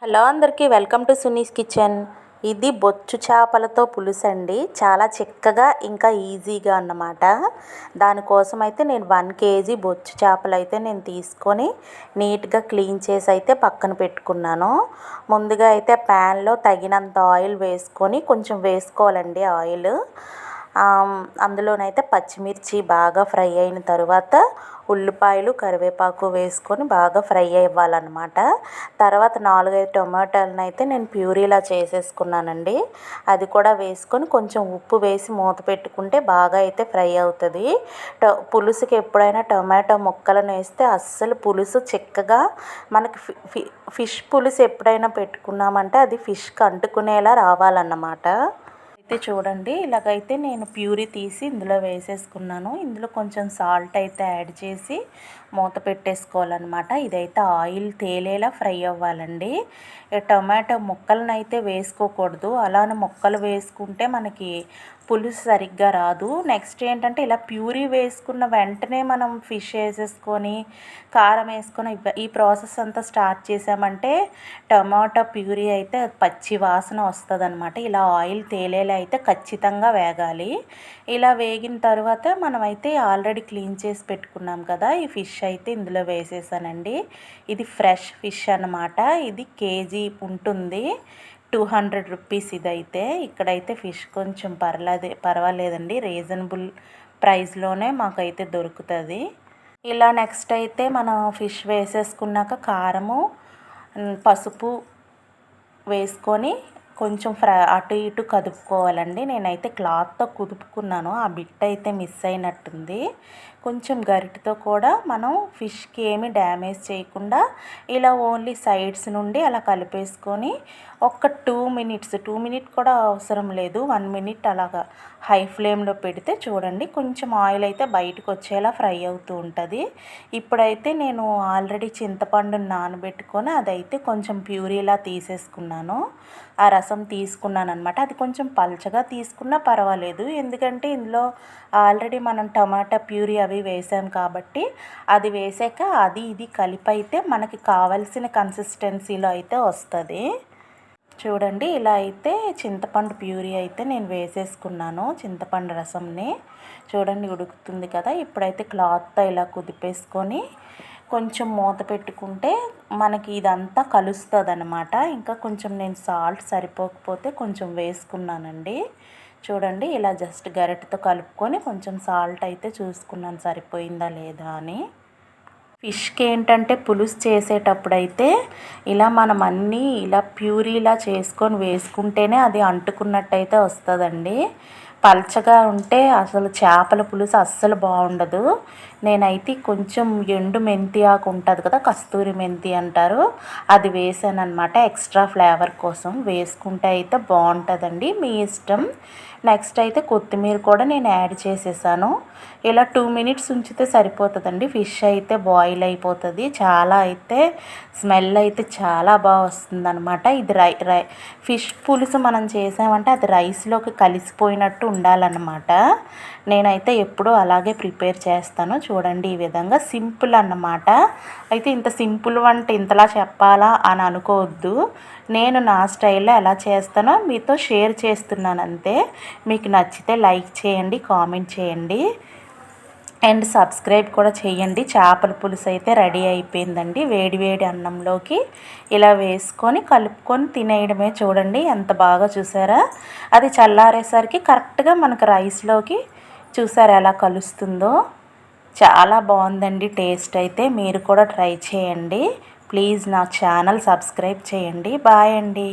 Hello అందరికీ welcome to Suni's kitchen. ఇది బొచ్చు చేపలతో పులుసు అండి. చాలా చిక్కగా ఇంకా ఈజీగా అన్నమాట. దానికోసం అయితే నేను 1 కేజీ బొచ్చు చేపలు అయితే నేను తీసుకొని నీట్గా క్లీన్ చేసి అయితే పక్కన పెట్టుకున్నాను. ముందుగా అయితే ప్యాన్లో తగినంత ఆయిల్ వేసుకొని కొంచెం వేసుకోవాలండి ఆయిల్. అందులోనైతే పచ్చిమిర్చి బాగా ఫ్రై అయిన తర్వాత ఉల్లిపాయలు కరివేపాకు వేసుకొని బాగా ఫ్రై అవ్వాలన్నమాట. తర్వాత 4-5 టొమాటోలను అయితే నేను ప్యూరీలా చేసేసుకున్నానండి. అది కూడా వేసుకొని కొంచెం ఉప్పు వేసి మూత పెట్టుకుంటే బాగా అయితే ఫ్రై అవుతుంది. పులుసుకి ఎప్పుడైనా టొమాటో ముక్కలను వేస్తే అస్సలు పులుసు చిక్కగా మనకి ఫిష్ పులుసు ఎప్పుడైనా పెట్టుకున్నామంటే అది ఫిష్కి అంటుకునేలా రావాలన్నమాట. అయితే చూడండి, ఇలాగైతే నేను ప్యూరీ తీసి ఇందులో వేసేసుకున్నాను. ఇందులో కొంచెం సాల్ట్ అయితే యాడ్ చేసి మూత పెట్టేసుకోవాలన్నమాట. ఇదైతే ఆయిల్ తేలేలా ఫ్రై అవ్వాలండి. టొమాటో ముక్కలను అయితే వేసుకోకూడదు. అలానే ముక్కలు వేసుకుంటే మనకి పులుసు సరిగ్గా రాదు. నెక్స్ట్ ఏంటంటే ఇలా ప్యూరీ వేసుకున్న వెంటనే మనం ఫిష్ వేసేసుకొని కారం వేసుకొని ఈ ప్రాసెస్ అంతా స్టార్ట్ చేసామంటే టమాటో ప్యూరీ అయితే పచ్చి వాసన వస్తుంది అనమాట. ఇలా ఆయిల్ తేలేలా అయితే ఖచ్చితంగా వేగాలి. ఇలా వేగిన తర్వాత మనమైతే ఆల్రెడీ క్లీన్ చేసి పెట్టుకున్నాం కదా, ఈ ఫిష్ అయితే ఇందులో వేసేసానండి. ఇది ఫ్రెష్ ఫిష్ అన్నమాట. ఇది కేజీ ఉంటుంది, 200 రూపీస్. ఇదైతే ఇక్కడైతే ఫిష్ కొంచెం పర్వాలేదండి, రీజనబుల్ ప్రైస్లోనే మాకైతే దొరుకుతుంది. ఇలా నెక్స్ట్ అయితే మనం ఫిష్ వేసేసుకున్నాక కారము పసుపు వేసుకొని కొంచెం అటు ఇటు కదుపుకోవాలండి. నేనైతే క్లాత్తో కుదుపుకున్నాను, ఆ బిట్ అయితే మిస్ అయినట్టుంది. కొంచెం గరిటతో కూడా మనం ఫిష్కి ఏమి డ్యామేజ్ చేయకుండా ఇలా ఓన్లీ సైడ్స్ నుండి అలా కలిపేసుకొని ఒక 2 మినిట్స్ కూడా అవసరం లేదు, 1 మినిట్ అలాగా హై ఫ్లేమ్లో పెడితే చూడండి కొంచెం ఆయిల్ అయితే బయటకు వచ్చేలా ఫ్రై అవుతూ ఉంటుంది. ఇప్పుడైతే నేను ఆల్రెడీ చింతపండుని నానబెట్టుకొని అదైతే కొంచెం ప్యూరీలా తీసేసుకున్నాను. ఆ రసం తీసుకున్నాను అనమాట. అది కొంచెం పల్చగా తీసుకున్నా పర్వాలేదు, ఎందుకంటే ఇందులో ఆల్రెడీ మనం టమాటా ప్యూరీ అవి వేసాం కాబట్టి అది వేసాక అది ఇది కలిపి అయితే మనకి కావాల్సిన కన్సిస్టెన్సీలో అయితే వస్తుంది. చూడండి, ఇలా అయితే చింతపండు ప్యూరీ అయితే నేను వేసేసుకున్నాను. చింతపండు రసంని చూడండి ఉడుకుతుంది కదా. ఇప్పుడైతే క్లాత్తో ఇలా కుదిపేసుకొని కొంచెం మూత పెట్టుకుంటే మనకి ఇదంతా కలుస్తుంది అనమాట. ఇంకా కొంచెం నేను సాల్ట్ సరిపోకపోతే కొంచెం వేసుకున్నానండి. చూడండి, ఇలా జస్ట్ గరిటెతో కలుపుకొని కొంచెం సాల్ట్ అయితే చూసుకున్నాను సరిపోయిందా లేదా అని. ఫిష్కి ఏంటంటే పులుసు చేసేటప్పుడైతే ఇలా మనం అన్నీ ఇలా ప్యూరీలా చేసుకొని వేసుకుంటేనే అది అంటుకున్నట్టయితే వస్తుందండి. పల్చగా ఉంటే అసలు చేపల పులుసు అస్సలు బాగుండదు. నేనైతే కొంచెం ఎండు మెంతి ఆకు ఉంటుంది కదా, కస్తూరి మెంతి అంటారు, అది వేసాను అనమాట. ఎక్స్ట్రా ఫ్లేవర్ కోసం వేసుకుంటే అయితే బాగుంటుందండి, మీ ఇష్టం. నెక్స్ట్ అయితే కొత్తిమీర కూడా నేను యాడ్ చేసేసాను. ఇలా 2 మినిట్స్ ఉంచితే సరిపోతుందండి. ఫిష్ అయితే బాయిల్ అయిపోతుంది. చాలా అయితే స్మెల్ అయితే చాలా బాగా వస్తుంది అనమాట. ఇది ఫిష్ పులుసు మనం చేసామంటే అది రైస్లోకి కలిసిపోయినట్టు ఉండాలన్నమాట. నేనైతే ఎప్పుడూ అలాగే ప్రిపేర్ చేస్తాను. చూడండి, ఈ విధంగా సింపుల్ అన్నమాట. అయితే ఇంత సింపుల్ వంట ఇంతలా చెప్పాలా అని అనుకోవద్దు. నేను నా స్టైల్లో ఎలా చేస్తానో మీతో షేర్ చేస్తున్నాను అంతే. మీకు నచ్చితే లైక్ చేయండి, కామెంట్ చేయండి అండ్ సబ్స్క్రైబ్ కూడా చేయండి. చేపల పులుసు అయితే రెడీ అయిపోయిందండి. వేడి వేడి అన్నంలోకి ఇలా వేసుకొని కలుపుకొని తినేయడమే. చూడండి ఎంత బాగా, చూసారా? అది చల్లారేసరికి కరెక్ట్గా మనకు రైస్లోకి చూసారా ఎలా కలుస్తుందో. చాలా బాగుందండి టేస్ట్ అయితే. మీరు కూడా ట్రై చేయండి. ప్లీజ్ నా ఛానల్ సబ్స్క్రైబ్ చేయండి. బాయ్ అండి.